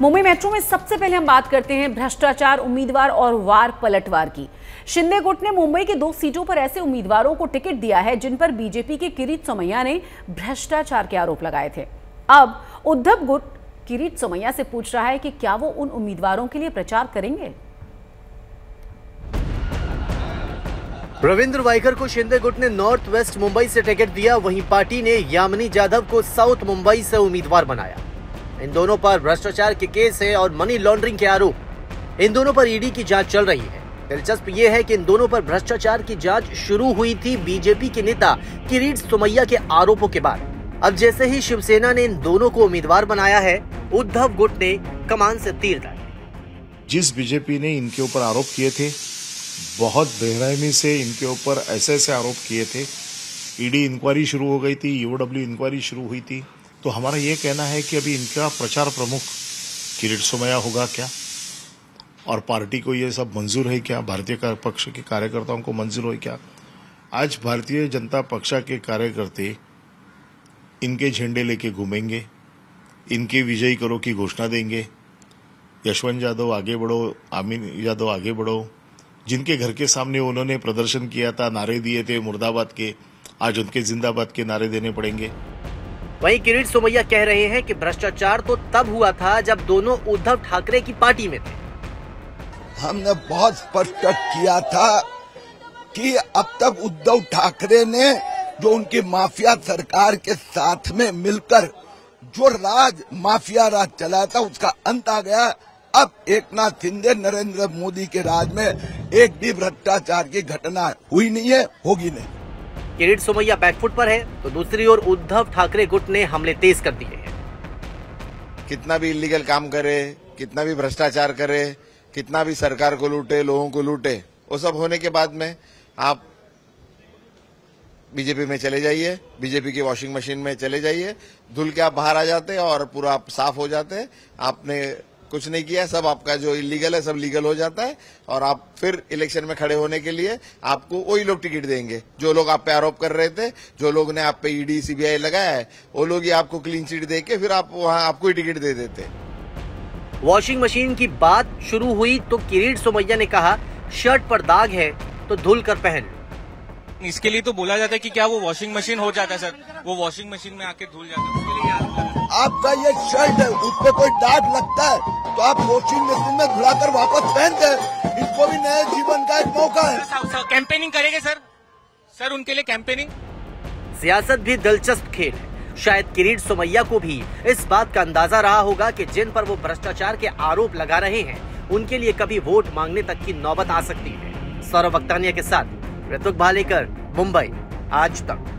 Mumbai metro में सबसे पहले हम बात करते हैं भ्रष्टाचार, उम्मीदवार और वार पलटवार की। शिंदे गुट ने मुंबई के 2 सीटों पर ऐसे उम्मीदवारों को टिकट दिया है जिन पर बीजेपी के किरीट सोमैया ने भ्रष्टाचार के आरोप लगाए थे। अब उद्धव गुट किरीट सोमैया से पूछ रहा है कि क्या वो उन उम्मीदवारों के लिए प्रचार करेंगे। रविंद्र वाइकर को शिंदे गुट ने नॉर्थ वेस्ट मुंबई से टिकट दिया, वहीं पार्टी ने यामिनी जाधव को साउथ मुंबई से उम्मीदवार बनाया। इन दोनों पर भ्रष्टाचार के केस है और मनी लॉन्ड्रिंग के आरोप। इन दोनों पर ईडी की जांच चल रही है। दिलचस्प ये है कि इन दोनों पर भ्रष्टाचार की जांच शुरू हुई थी बीजेपी के नेता किरीट सोमैया के आरोपों के बाद। अब जैसे ही शिवसेना ने इन दोनों को उम्मीदवार बनाया है, उद्धव गुट ने कमान से तीर डाले। जिस बीजेपी ने इनके ऊपर आरोप किए थे, बहुत बेरहमी से इनके ऊपर ऐसे आरोप किए थे, ईडी इंक्वायरी शुरू हो गई थी, ईओडब्ल्यू इंक्वायरी शुरू हुई थी, तो हमारा ये कहना है कि अभी इनका प्रचार प्रमुख किरीट सोमैया होगा क्या, और पार्टी को ये सब मंजूर है क्या, भारतीय पक्ष के कार्यकर्ताओं को मंजूर है क्या। आज भारतीय जनता पक्ष के कार्यकर्ते इनके झंडे लेके घूमेंगे, इनके विजयी करो की घोषणा देंगे, यशवंत यादव आगे बढ़ो, आमीन यादव आगे बढ़ो। जिनके घर के सामने उन्होंने प्रदर्शन किया था, नारे दिए थे मुर्दाबाद के, आज उनके जिंदाबाद के नारे देने पड़ेंगे। वहीं किरीट सोमैया कह रहे हैं कि भ्रष्टाचार तो तब हुआ था जब दोनों उद्धव ठाकरे की पार्टी में थे। हमने बहुत स्पष्ट किया था कि अब तक उद्धव ठाकरे ने जो उनकी माफिया सरकार के साथ में मिलकर जो माफिया राज चलाया था, उसका अंत आ गया। अब एकनाथ शिंदे, नरेंद्र मोदी के राज में एक भी भ्रष्टाचार की घटना हुई नहीं है, होगी नहीं। किरीट सोमैया बैकफुट पर है तो दूसरी ओर उद्धव ठाकरे गुट ने हमले तेज कर दिए हैं। कितना भी इलीगल काम करे, कितना भी भ्रष्टाचार करे, कितना भी सरकार को लूटे, लोगों को लूटे, वो सब होने के बाद में आप बीजेपी में चले जाइए, बीजेपी की वॉशिंग मशीन में चले जाइए, धुल के आप बाहर आ जाते हैं और पूरा आप साफ हो जाते हैं। आपने कुछ नहीं किया, सब आपका जो इलीगल है सब लीगल हो जाता है, और आप फिर इलेक्शन में खड़े होने के लिए आपको वही लोग टिकट देंगे जो लोग आप पे आरोप कर रहे थे, जो लोग ने आप पे ईडी सीबीआई लगाया है, वो लोग ही आपको क्लीन चिट दे के फिर आप वहां आपको ही टिकट दे देते। वॉशिंग मशीन की बात शुरू हुई तो किरीट सोमैया ने कहा, शर्ट पर दाग है तो धुल कर पहन। इसके लिए तो बोला जाता है कि क्या वो वॉशिंग मशीन हो जाता है सर, वो वॉशिंग मशीन में आके धुल जाता है, उसके लिए आपका ये शर्ट है, उस पर कोई दाग लगता है तो आप वॉशिंग मशीन में धुलाकर वापस पहनते हैं। इसको भी नए जीवन का एक मौका है। कैंपेनिंग करेंगे सर उनके लिए कैंपेनिंग। सियासत भी दिलचस्प खेल है। शायद किरीट सोमैया को भी इस बात का अंदाजा रहा होगा कि जिन पर वो भ्रष्टाचार के आरोप लगा रहे हैं, उनके लिए कभी वोट मांगने तक की नौबत आ सकती है। सौरभ वक्तानिया के साथ ऋतुक भालेकर, मुंबई आज तक।